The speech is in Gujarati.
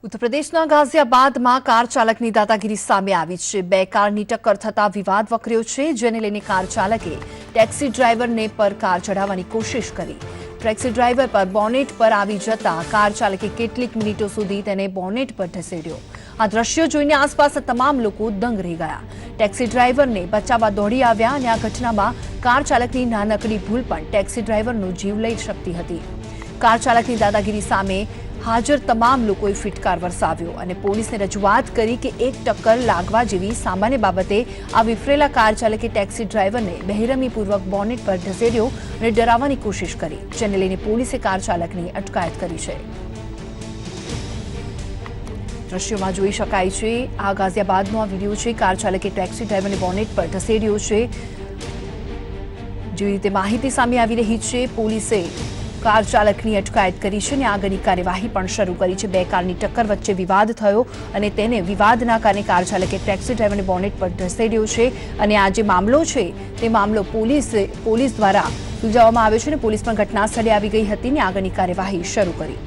ઉત્તર પ્રદેશના ગાઝિયાબાદમાં કાર ચાલકની દાદાગીરી સામે આવી છે। બે કારની ટક્કર થતા વિવાદ વકર્યો છે, જેને લઈને કાર ચાલકે ટેક્સી ડ્રાઈવરને પર કાર ચઢાવવાની કોશિશ કરી। ટેક્સી ડ્રાઈવર પર બોનેટ પર આવી જતા કાર ચાલકે કેટલીક મિનિટો સુધી તેને બોનેટ પર ઢસેડ્યો। આ દ્રશ્યો જોઈને આસપાસના તમામ લોકો દંગ રહી ગયા। ટેક્સી ડ્રાઈવરને બચાવવા દોડી આવ્યા અને આ ઘટનામાં કાર ચાલકની નાનકડી ભૂલ પણ ટેક્સી ડ્રાઈવરનો જીવ લઈ શકતી હતી। કાર ચાલકની દાદાગીરી સામે હાજર તમામ લોકોએ ફિટકાર વરસાવ્યો અને પોલીસને રજૂઆત કરી કે એક ટક્કર લાગવા જેવી સામાન્ય બાબતે આ વિફરેલા કાર ચાલકે ટેક્સી ડ્રાઈવરને બેરહેમીપૂર્વક બોનેટ પર ઢસેડ્યો અને ડરાવવાની કોશિશ કરી, જેને લઈને પોલીસે કાર ચાલકની અટકાયત કરી છે। દ્રશ્યોમાં જોઈ શકાય છે આ ગાઝિયાબાદનો આ વિડીયો છે। કાર ચાલકે ટેક્સી ડ્રાઈવરને બોનેટ પર ઢસેડ્યો છે। જેવી રીતે માહિતી સામે આવી રહી છે, પોલીસે કાર ચાલકની અટકાયત કરી છે અને આગળની કાર્યવાહી પણ શરૂ કરી છે। બે કારની ટક્કર વચ્ચે વિવાદ થયો અને તેને વિવાદના કારણે કાર ચાલકે ટેક્સી ડ્રાઈવરને બોનેટ પર ઢસેડ્યો છે અને આ જે મામલો છે તે મામલો પોલીસ દ્વારા સુલઝાવવામાં આવ્યો છે અને પોલીસ પણ ઘટના સ્થળે આવી ગઈ હતી અને આગળની કાર્યવાહી શરૂ કરી।